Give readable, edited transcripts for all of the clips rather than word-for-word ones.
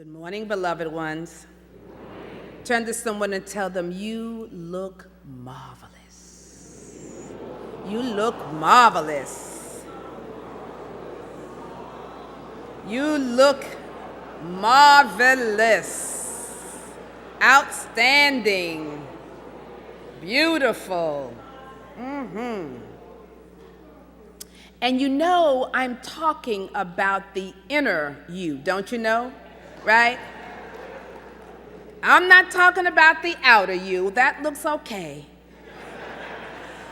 Good morning, beloved ones. Turn to someone and tell them, you look marvelous. You look marvelous. You look marvelous. Outstanding. Beautiful. And you know I'm talking about the inner you, don't you know? Right? I'm not talking about the outer you. That looks okay.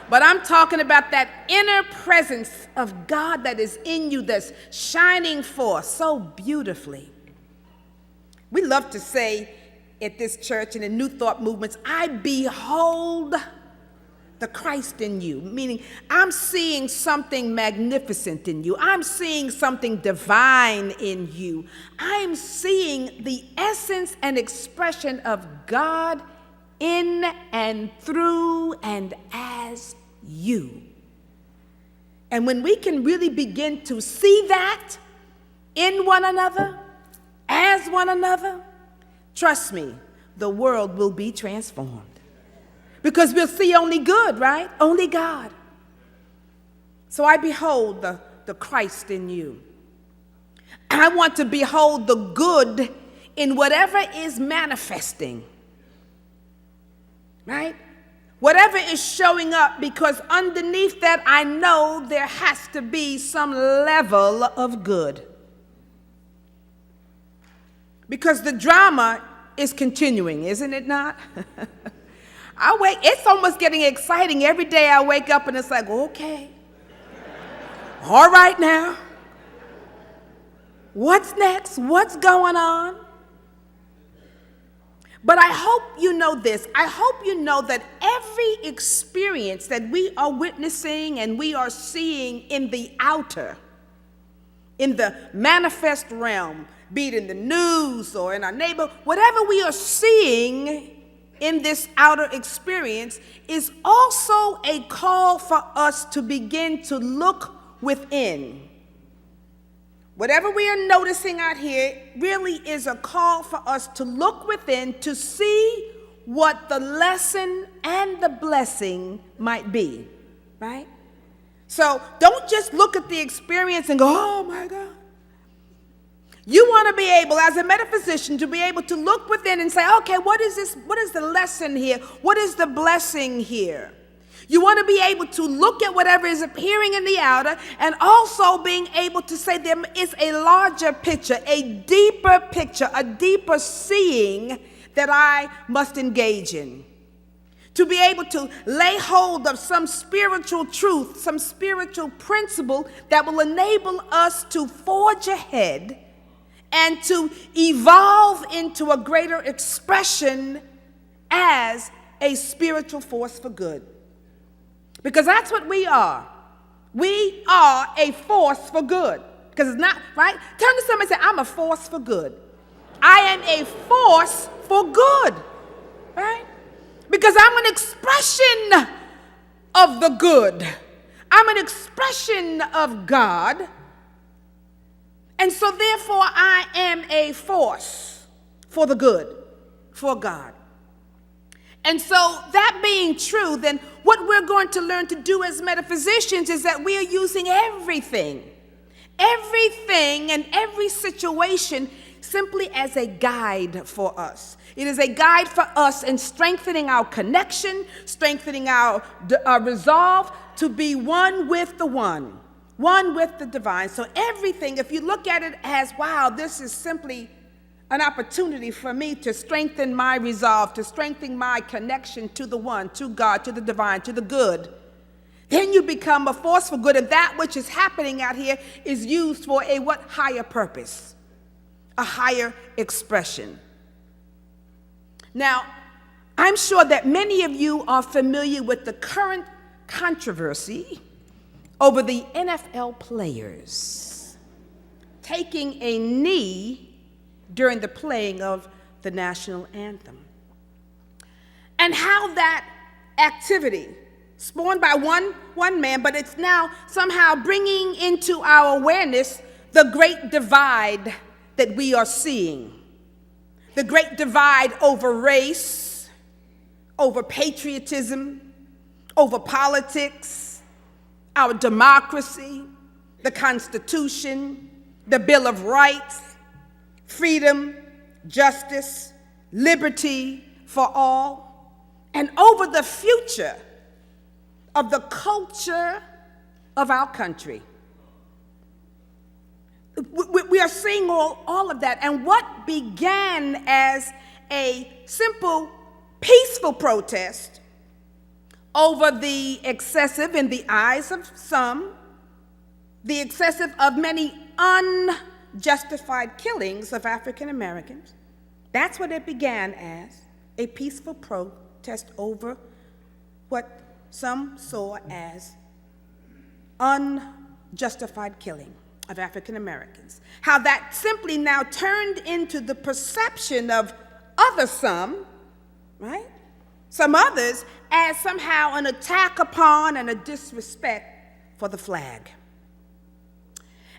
But I'm talking about that inner presence of God that is in you, that's shining forth so beautifully. We love to say at this church and in New Thought movements, I behold the Christ in you, meaning I'm seeing something magnificent in you. I'm seeing something divine in you. I'm seeing the essence and expression of God in and through and as you. And when we can really begin to see that in one another, as one another, trust me, the world will be transformed. Because we'll see only good, right? Only God. So I behold the Christ in you. I want to behold the good in whatever is manifesting, right? Whatever is showing up, because underneath that I know there has to be some level of good. Because the drama is continuing, isn't it not? It's almost getting exciting. Every day I wake up and it's like, okay, all right now. What's next? What's going on? But I hope you know this. I hope you know that every experience that we are witnessing and we are seeing in the outer, in the manifest realm, be it in the news or in our neighborhood, whatever we are seeing in this outer experience is also a call for us to begin to look within. Whatever we are noticing out here really is a call for us to look within to see what the lesson and the blessing might be, right? So don't just look at the experience and go, oh my God. You want to be able, as a metaphysician, to be able to look within and say, okay, what is this? What is the lesson here? What is the blessing here? You want to be able to look at whatever is appearing in the outer and also being able to say there is a larger picture, a deeper seeing that I must engage in. To be able to lay hold of some spiritual truth, some spiritual principle that will enable us to forge ahead and to evolve into a greater expression as a spiritual force for good. Because that's what we are. We are a force for good. Because it's not, right? Turn to somebody and say, I'm a force for good. I am a force for good. Right? Because I'm an expression of the good. I'm an expression of God. And so therefore I am a force for the good, for God. And so that being true, then what we're going to learn to do as metaphysicians is that we are using everything and every situation simply as a guide for us. It is a guide for us in strengthening our connection, strengthening our resolve to be one with the one with the divine. So everything, if you look at it as, wow, this is simply an opportunity for me to strengthen my resolve, to strengthen my connection to the one, to God, to the divine, to the good, then you become a force for good, and that which is happening out here is used for a what? Higher purpose, a higher expression. Now, I'm sure that many of you are familiar with the current controversy over the NFL players taking a knee during the playing of the national anthem. And how that activity, spawned by one man, but it's now somehow bringing into our awareness the great divide that we are seeing. the great divide over race, over patriotism, over politics, our democracy, the Constitution, the Bill of Rights, freedom, justice, liberty for all, and over the future of the culture of our country. We are seeing all of that. And what began as a simple, peaceful protest over the excessive, in the eyes of some, the excessive of many unjustified killings of African Americans. That's what it began as, a peaceful protest over what some saw as unjustified killing of African Americans. How that simply now turned into the perception of some, right? Some others, as somehow an attack upon and a disrespect for the flag.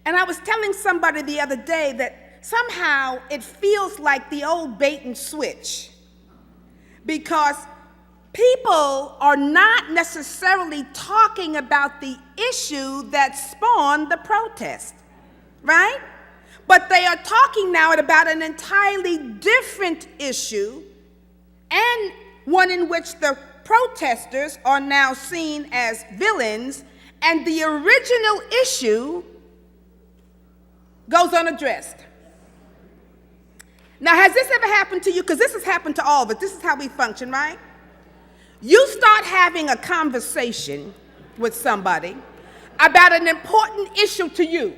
And I was telling somebody the other day that somehow it feels like the old bait and switch, because people are not necessarily talking about the issue that spawned the protest, right? But they are talking now about an entirely different issue, and one in which the protesters are now seen as villains, and the original issue goes unaddressed. Now, has this ever happened to you? Because this has happened to all of us. This is how we function, right? You start having a conversation with somebody about an important issue to you.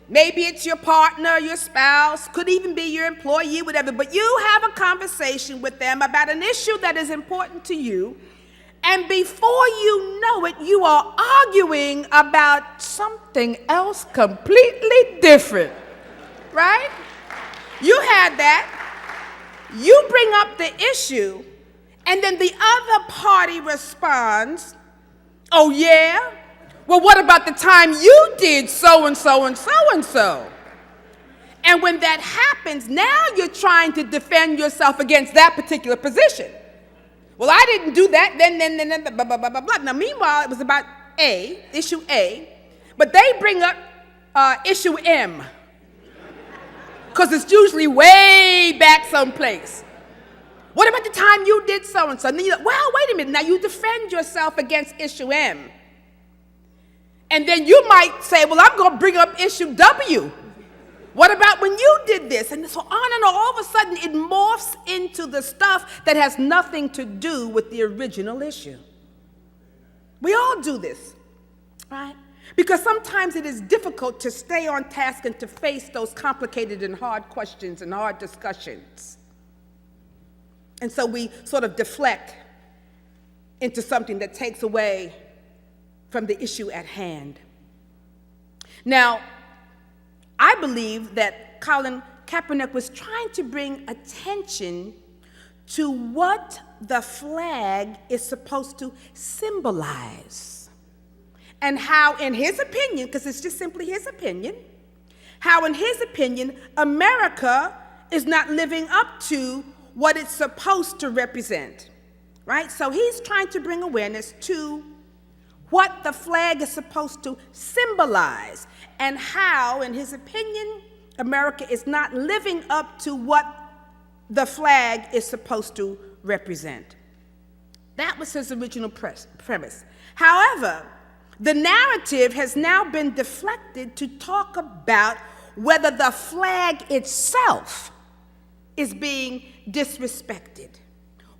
Maybe it's your partner, your spouse, could even be your employee, whatever, but you have a conversation with them about an issue that is important to you, and before you know it, you are arguing about something else completely different, right? You had that. You bring up the issue, and then the other party responds, oh yeah? Well, what about the time you did so and so and so and so? And when that happens, now you're trying to defend yourself against that particular position. Well, I didn't do that, then, blah, blah, blah, blah, blah. Now, meanwhile, it was about issue A, but they bring up issue M, because it's usually way back someplace. What about the time you did so and so? And then you're like, well, wait a minute. Now you defend yourself against issue M. And then you might say, well, I'm going to bring up issue W. What about when you did this? And so on and on. All of a sudden, it morphs into the stuff that has nothing to do with the original issue. We all do this, right? Because sometimes it is difficult to stay on task and to face those complicated and hard questions and hard discussions. And so we sort of deflect into something that takes away from the issue at hand. Now, I believe that Colin Kaepernick was trying to bring attention to what the flag is supposed to symbolize, and how, in his opinion, because it's just simply his opinion, how, in his opinion, America is not living up to what it's supposed to represent, right? So he's trying to bring awareness to what the flag is supposed to symbolize, and how, in his opinion, America is not living up to what the flag is supposed to represent. That was his original premise. However, the narrative has now been deflected to talk about whether the flag itself is being disrespected,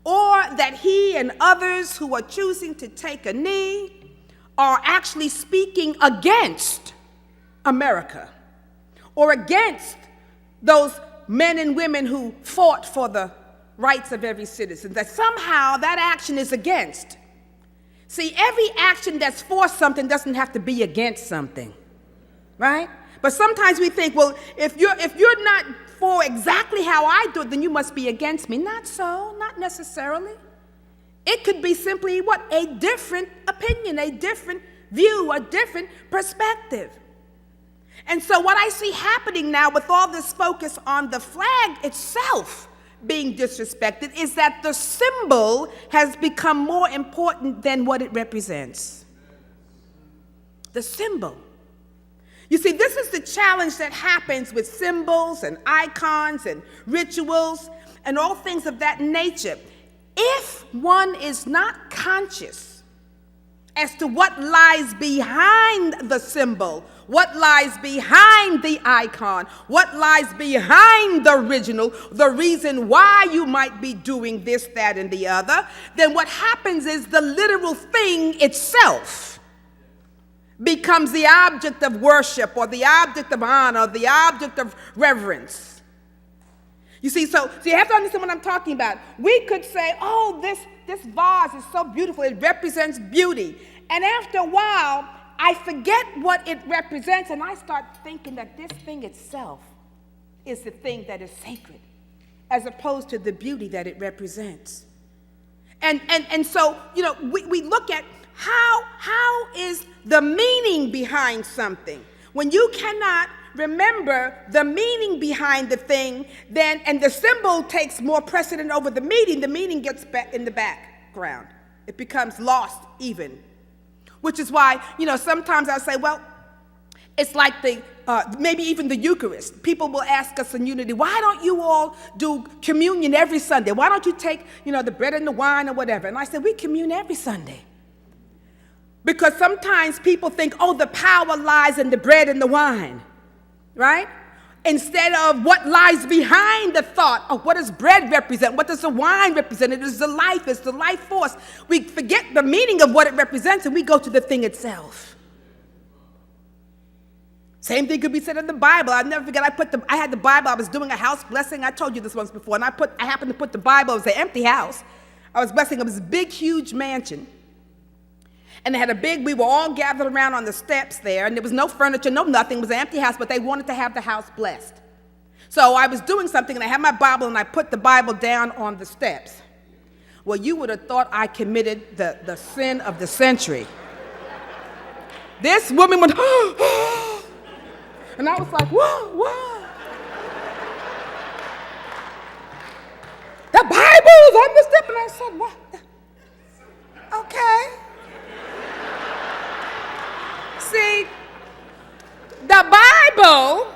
or that he and others who are choosing to take a knee are actually speaking against America, or against those men and women who fought for the rights of every citizen, that somehow that action is against. See, every action that's for something doesn't have to be against something, right? But sometimes we think, well, if you're not for exactly how I do it, then you must be against me. Not so, not necessarily. It could be simply what? A different opinion, a different view, a different perspective. And so what I see happening now with all this focus on the flag itself being disrespected is that the symbol has become more important than what it represents. The symbol. You see, this is the challenge that happens with symbols and icons and rituals and all things of that nature. If one is not conscious as to what lies behind the symbol, what lies behind the icon, what lies behind the original, the reason why you might be doing this, that, and the other, then what happens is the literal thing itself becomes the object of worship or the object of honor, or the object of reverence. You see, so you have to understand what I'm talking about. We could say, oh, this vase is so beautiful. It represents beauty. And after a while, I forget what it represents, and I start thinking that this thing itself is the thing that is sacred, as opposed to the beauty that it represents. And so, we look at how is the meaning behind something. When you cannot remember the meaning behind the thing, then, and the symbol takes more precedent over the meaning gets back in the background. It becomes lost even. Which is why, sometimes I say, well, it's like maybe even the Eucharist. People will ask us in Unity, why don't you all do communion every Sunday? Why don't you take, the bread and the wine or whatever? And I said, we commune every Sunday. Because sometimes people think, oh, the power lies in the bread and the wine, right? Instead of what lies behind the thought of what does bread represent, what does the wine represent? It is the life, it's the life force. We forget the meaning of what it represents and we go to the thing itself. Same thing could be said in the Bible. I'll never forget, I had the Bible, I was doing a house blessing. I told you this once before, and I happened to put the Bible, it was an empty house. I was blessing, it was a big, huge mansion. And they had we were all gathered around on the steps there, and there was no furniture, no nothing. It was an empty house, but they wanted to have the house blessed. So I was doing something, and I had my Bible, and I put the Bible down on the steps. Well, you would have thought I committed the sin of the century. This woman went, and I was like, whoa. The Bible's on the step, and I said, what? Okay. See, the Bible,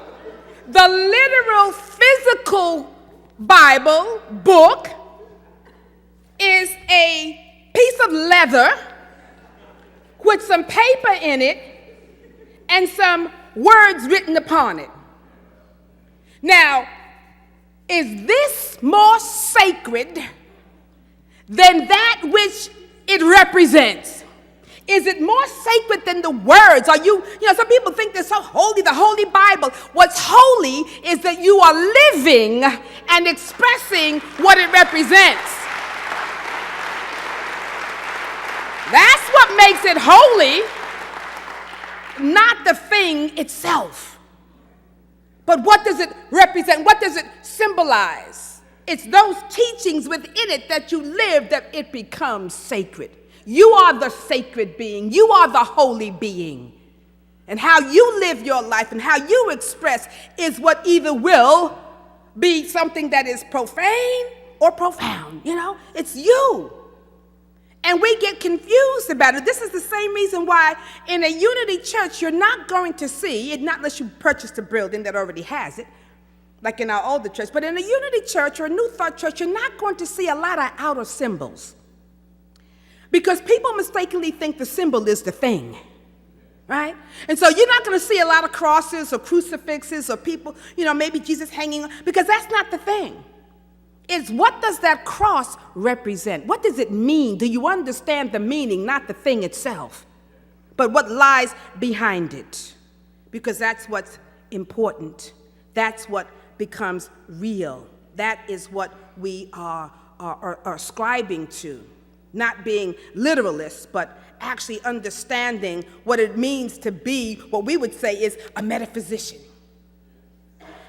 the literal physical Bible book, is a piece of leather with some paper in it and some words written upon it. Now, is this more sacred than that which it represents? Is it more sacred than the words? Are you some people think they're so holy, the Holy Bible. What's holy is that you are living and expressing what it represents. That's what makes it holy, not the thing itself. But what does it represent? What does it symbolize? It's those teachings within it that you live that it becomes sacred. You are the sacred being. You are the holy being. And how you live your life and how you express is what either will be something that is profane or profound. It's you. And we get confused about it. This is the same reason why in a Unity church, you're not going to see, not unless you purchase a building that already has it, like in our older church, but in a Unity church or a New Thought church, you're not going to see a lot of outer symbols. Because people mistakenly think the symbol is the thing, right? And so you're not going to see a lot of crosses or crucifixes or people, maybe Jesus hanging on, because that's not the thing. It's what does that cross represent? What does it mean? Do you understand the meaning, not the thing itself, but what lies behind it? Because that's what's important. That's what becomes real. That is what we are ascribing to. Not being literalists, but actually understanding what it means to be what we would say is a metaphysician.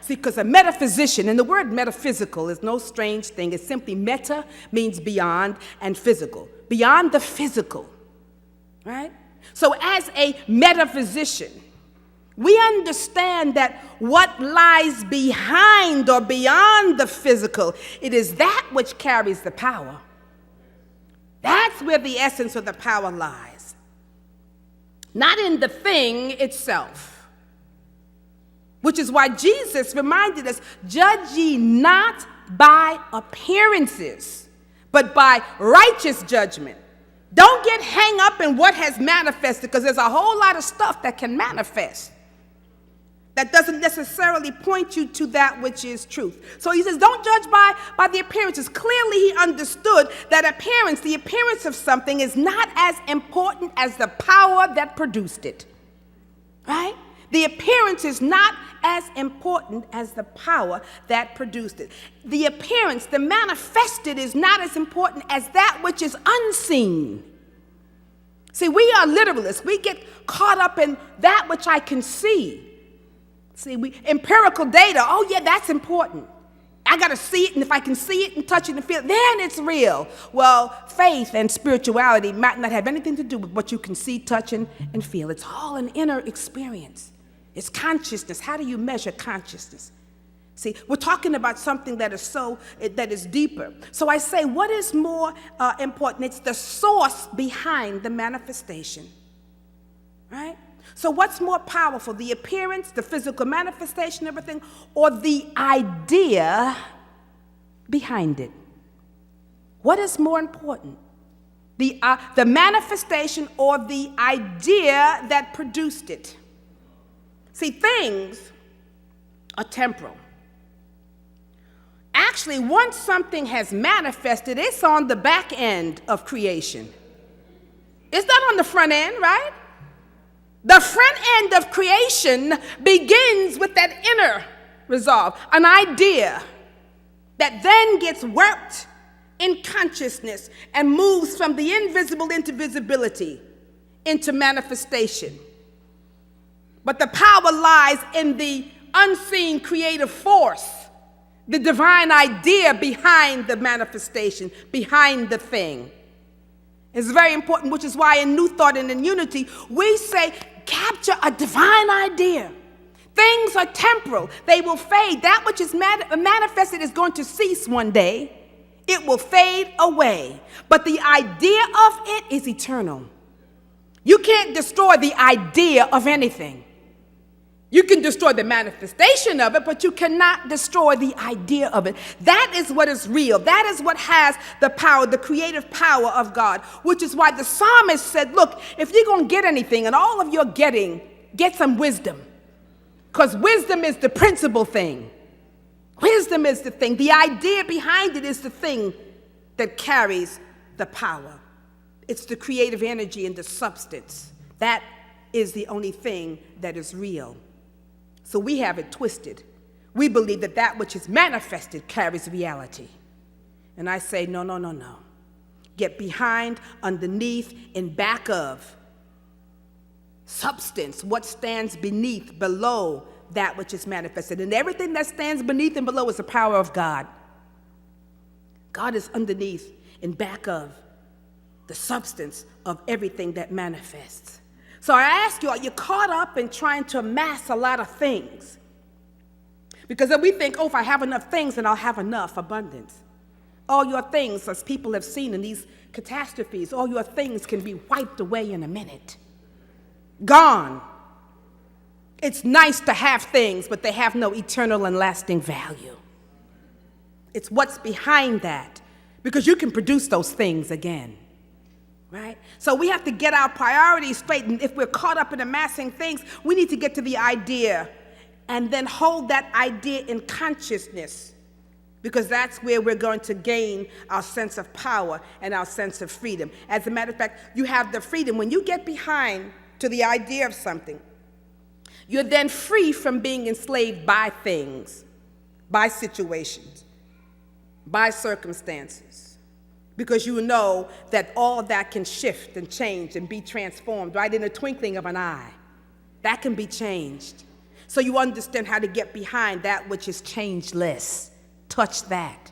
See, because a metaphysician, and the word metaphysical is no strange thing. It's simply meta means beyond and physical. Beyond the physical, right? So as a metaphysician, we understand that what lies behind or beyond the physical, it is that which carries the power. That's where the essence of the power lies. Not in the thing itself. Which is why Jesus reminded us, judge ye not by appearances, but by righteous judgment. Don't get hung up in what has manifested, because there's a whole lot of stuff that can manifest that doesn't necessarily point you to that which is truth. So he says, don't judge by the appearances. Clearly he understood that the appearance of something is not as important as the power that produced it. Right? The appearance is not as important as the power that produced it. The appearance, the manifested, is not as important as that which is unseen. See, we are literalists. We get caught up in that which I can see. See, empirical data, oh yeah, that's important. I got to see it, and if I can see it and touch it and feel it, then it's real. Well, faith and spirituality might not have anything to do with what you can see, touch, and feel. It's all an inner experience. It's consciousness. How do you measure consciousness? See, we're talking about something that is deeper. So I say, what is more important? It's the source behind the manifestation, right? So what's more powerful, the appearance, the physical manifestation, everything, or the idea behind it? What is more important, the manifestation or the idea that produced it? See, things are temporal. Actually, once something has manifested, it's on the back end of creation. It's not on the front end, right? The front end of creation begins with that inner resolve, an idea that then gets worked in consciousness and moves from the invisible into visibility, into manifestation. But the power lies in the unseen creative force, the divine idea behind the manifestation, behind the thing. It's very important, which is why in New Thought and in Unity, we say, capture a divine idea. Things are temporal. They will fade. That which is manifested is going to cease one day. It will fade away. But the idea of it is eternal. You can't destroy the idea of anything. You can destroy the manifestation of it, but you cannot destroy the idea of it. That is what is real. That is what has the power, the creative power of God, which is why the psalmist said, look, if you're going to get anything and all of your getting, get some wisdom, because wisdom is the principal thing. Wisdom is the thing. The idea behind it is the thing that carries the power. It's the creative energy and the substance. That is the only thing that is real. So we have it twisted. We believe that that which is manifested carries reality. And I say, no, no, no, no. Get behind, underneath, and back of substance, what stands beneath, below that which is manifested. And everything that stands beneath and below is the power of God. God is underneath and back of the substance of everything that manifests. So I ask you, are you caught up in trying to amass a lot of things? Because then we think, oh, if I have enough things, then I'll have enough abundance. All your things, as people have seen in these catastrophes, all your things can be wiped away in a minute. Gone. It's nice to have things, but they have no eternal and lasting value. It's what's behind that, because you can produce those things again. Right? So we have to get our priorities straight. And if we're caught up in amassing things, we need to get to the idea and then hold that idea in consciousness, because that's where we're going to gain our sense of power and our sense of freedom. As a matter of fact, you have the freedom. When you get behind to the idea of something, you're then free from being enslaved by things, by situations, by circumstances. Because you know that all that can shift and change and be transformed right in the twinkling of an eye. That can be changed. So you understand how to get behind that which is changeless. Touch that.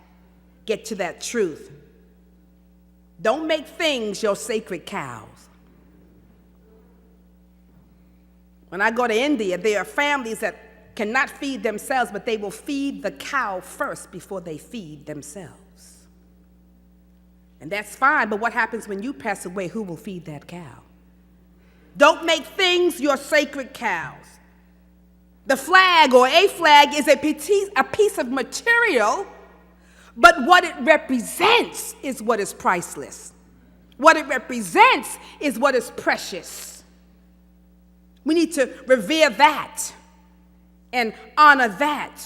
Get to that truth. Don't make things your sacred cows. When I go to India, there are families that cannot feed themselves, but they will feed the cow first before they feed themselves. And that's fine, but what happens when you pass away? Who will feed that cow? Don't make things your sacred cows. The flag or a flag is a piece of material, but what it represents is what is priceless. What it represents is what is precious. We need to revere that and honor that.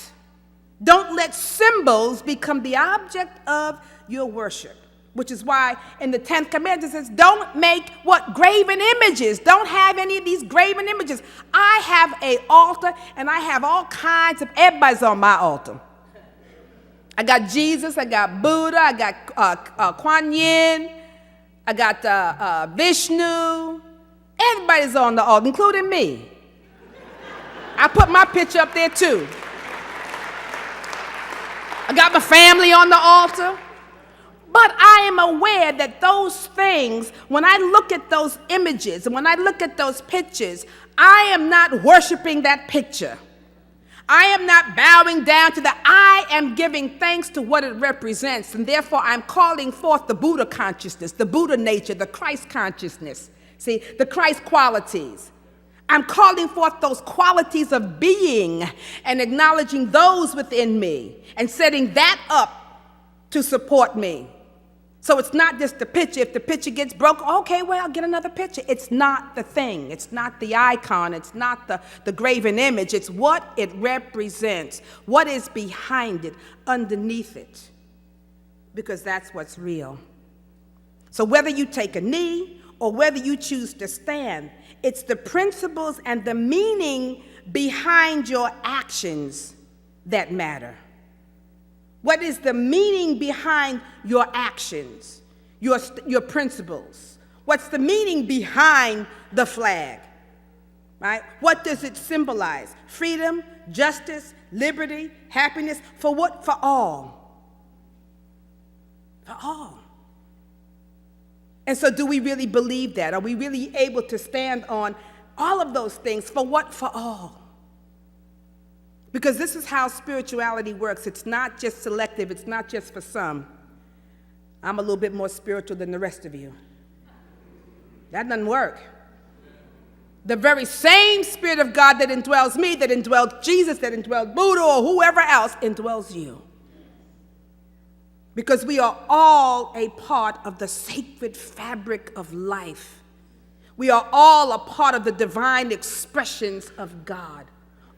Don't let symbols become the object of your worship, which is why in the 10th commandment it says, don't make what? Graven images. Don't have any of these graven images. I have an altar, and I have all kinds of, everybody's on my altar. I got Jesus, I got Buddha, I got Kuan Yin, I got Vishnu. Everybody's on the altar, including me. I put my picture up there too. I got my family on the altar. But I am aware that those things, when I look at those images and when I look at those pictures, I am not worshiping that picture. I am not bowing down to that. I am giving thanks to what it represents. And therefore, I'm calling forth the Buddha consciousness, the Buddha nature, the Christ consciousness. See, the Christ qualities. I'm calling forth those qualities of being and acknowledging those within me and setting that up to support me. So it's not just the picture. If the picture gets broken, okay, well, I'll get another picture. It's not the thing. It's not the icon. It's not the graven image. It's what it represents, what is behind it, underneath it, because that's what's real. So whether you take a knee or whether you choose to stand, it's the principles and the meaning behind your actions that matter. What is the meaning behind your actions, your principles? What's the meaning behind the flag, right? What does it symbolize? Freedom, justice, liberty, happiness, for what? For all. For all. And so do we really believe that? Are we really able to stand on all of those things? For what? For all. Because this is how spirituality works. It's not just selective. It's not just for some. I'm a little bit more spiritual than the rest of you. That doesn't work. The very same Spirit of God that indwells me, that indwelled Jesus, that indwelled Buddha, or whoever else, indwells you. Because we are all a part of the sacred fabric of life. We are all a part of the divine expressions of God.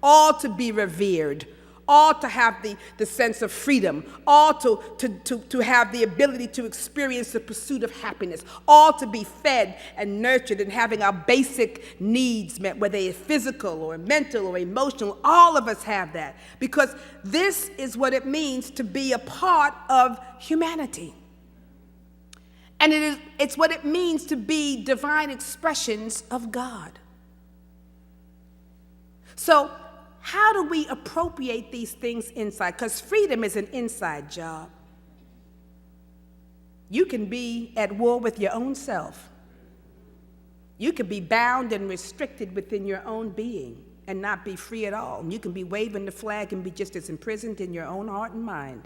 All to be revered, all to have the sense of freedom, all to have the ability to experience the pursuit of happiness, all to be fed and nurtured and having our basic needs met, whether they're physical or mental or emotional. All of us have that, because this is what it means to be a part of humanity. And it's what it means to be divine expressions of God. So, how do we appropriate these things inside? Because freedom is an inside job. You can be at war with your own self. You can be bound and restricted within your own being and not be free at all. You can be waving the flag and be just as imprisoned in your own heart and mind.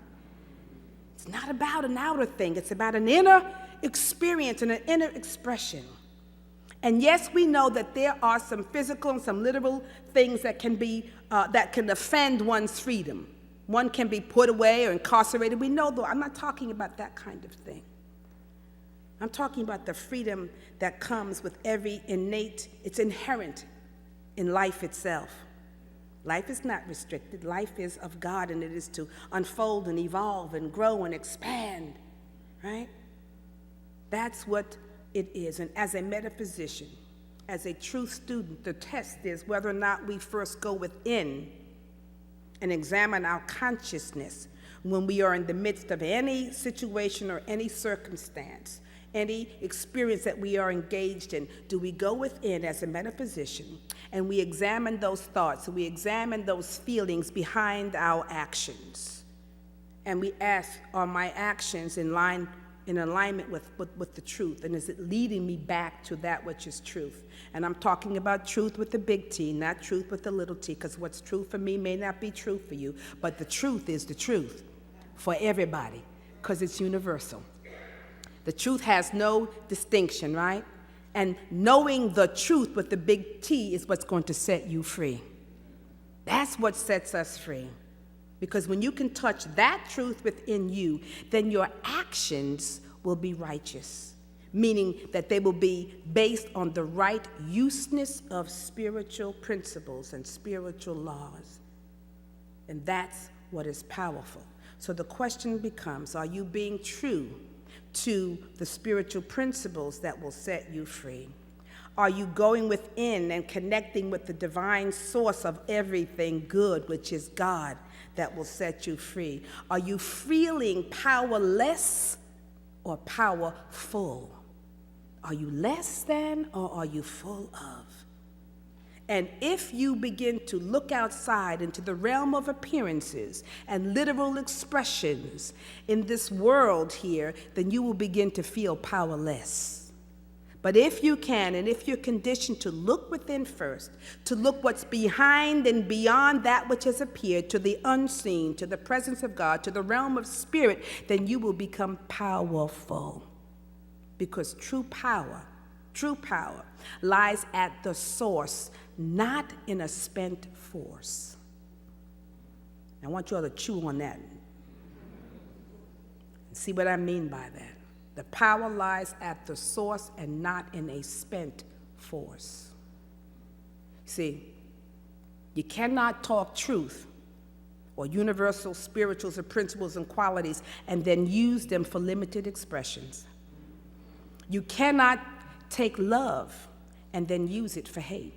It's not about an outer thing. It's about an inner experience and an inner expression. And yes, we know that there are some physical and some literal things that can be that can offend one's freedom. One can be put away or incarcerated. We know, though, I'm not talking about that kind of thing. I'm talking about the freedom that comes with every it's inherent in life itself. Life is not restricted. Life is of God, and it is to unfold and evolve and grow and expand, right? That's what it is. And as a metaphysician, as a truth student, the test is whether or not we first go within and examine our consciousness when we are in the midst of any situation or any circumstance, any experience that we are engaged in. Do we go within as a metaphysician and we examine those thoughts, we examine those feelings behind our actions, and we ask, are my actions in line in alignment with the truth? And is it leading me back to that which is truth? And I'm talking about truth with the big T, not truth with the little t, because what's true for me may not be true for you, but the truth is the truth for everybody, because it's universal. The truth has no distinction, right? And knowing the truth with the big T is what's going to set you free. That's what sets us free. Because when you can touch that truth within you, then your actions will be righteous, meaning that they will be based on the right useness of spiritual principles and spiritual laws. And that's what is powerful. So the question becomes, are you being true to the spiritual principles that will set you free? Are you going within and connecting with the divine source of everything good, which is God, that will set you free? Are you feeling powerless or powerful? Are you less than or are you full of? And if you begin to look outside into the realm of appearances and literal expressions in this world here, then you will begin to feel powerless. But if you can, and if you're conditioned to look within first, to look what's behind and beyond that which has appeared, to the unseen, to the presence of God, to the realm of spirit, then you will become powerful. Because true power lies at the source, not in a spent force. I want you all to chew on that and see what I mean by that. The power lies at the source and not in a spent force. See, you cannot talk truth or universal spirituals or principles and qualities and then use them for limited expressions. You cannot take love and then use it for hate.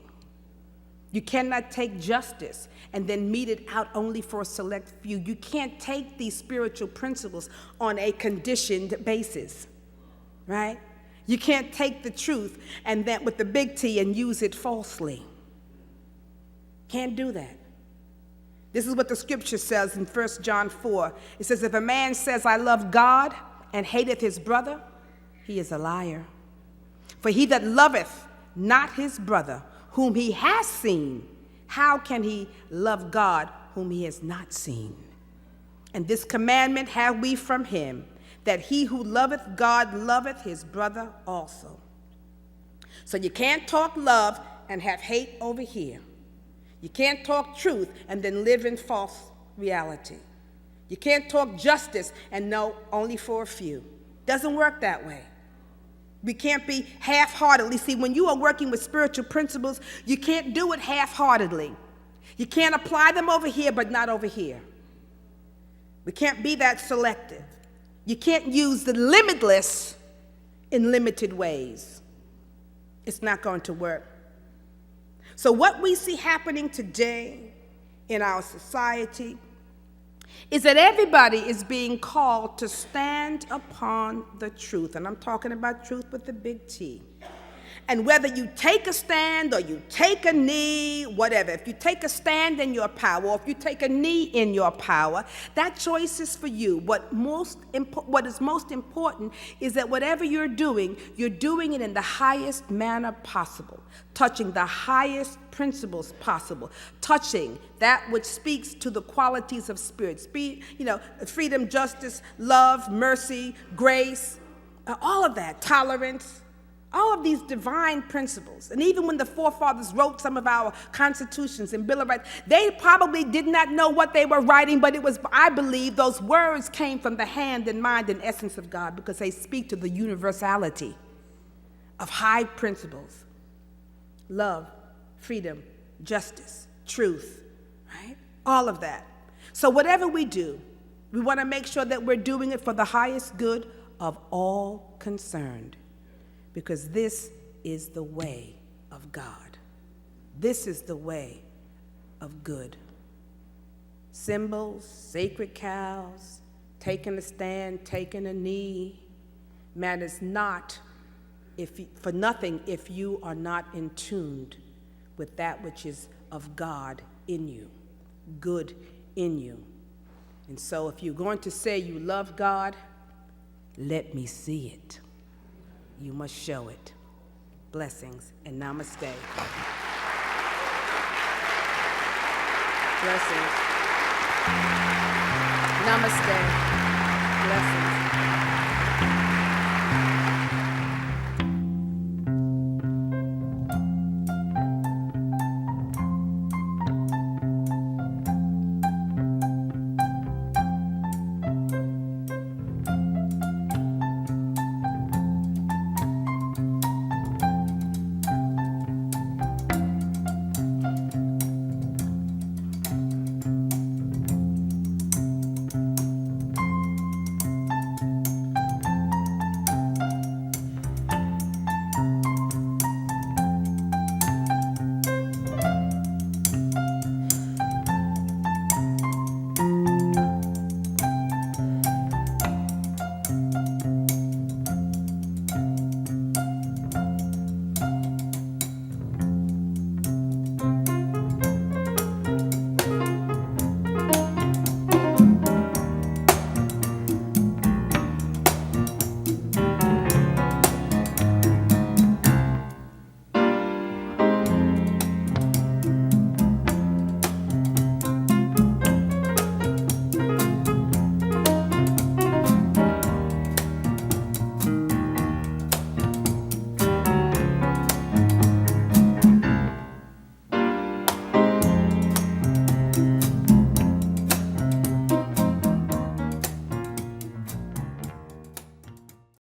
You cannot take justice and then mete it out only for a select few. You can't take these spiritual principles on a conditioned basis, right? You can't take the truth and then with the big T and use it falsely. Can't do that. This is what the scripture says in 1 John 4. It says, if a man says, I love God and hateth his brother, he is a liar. For he that loveth not his brother, whom he has seen, how can he love God whom he has not seen? And this commandment have we from him, that he who loveth God loveth his brother also. So you can't talk love and have hate over here. You can't talk truth and then live in false reality. You can't talk justice and know only for a few. Doesn't work that way. We can't be half-heartedly. See, when you are working with spiritual principles, you can't do it half-heartedly. You can't apply them over here, but not over here. We can't be that selective. You can't use the limitless in limited ways. It's not going to work. So what we see happening today in our society is that everybody is being called to stand upon the truth. And I'm talking about truth with the big T. And whether you take a stand or you take a knee, whatever, if you take a stand in your power, or if you take a knee in your power, that choice is for you. What is most important is that whatever you're doing it in the highest manner possible, touching the highest principles possible, touching that which speaks to the qualities of spirit. Freedom, justice, love, mercy, grace, all of that, tolerance. All of these divine principles. And even when the forefathers wrote some of our constitutions and Bill of Rights, they probably did not know what they were writing, but I believe those words came from the hand and mind and essence of God because they speak to the universality of high principles. Love, freedom, justice, truth, right? All of that. So whatever we do, we want to make sure that we're doing it for the highest good of all concerned. Because this is the way of God. This is the way of good. Symbols, sacred cows, taking a stand, taking a knee, matters not for nothing if you are not in tune with that which is of God in you, good in you. And so if you're going to say you love God, Let me see it. You must show it. Blessings and namaste. Blessings. Namaste. Blessings.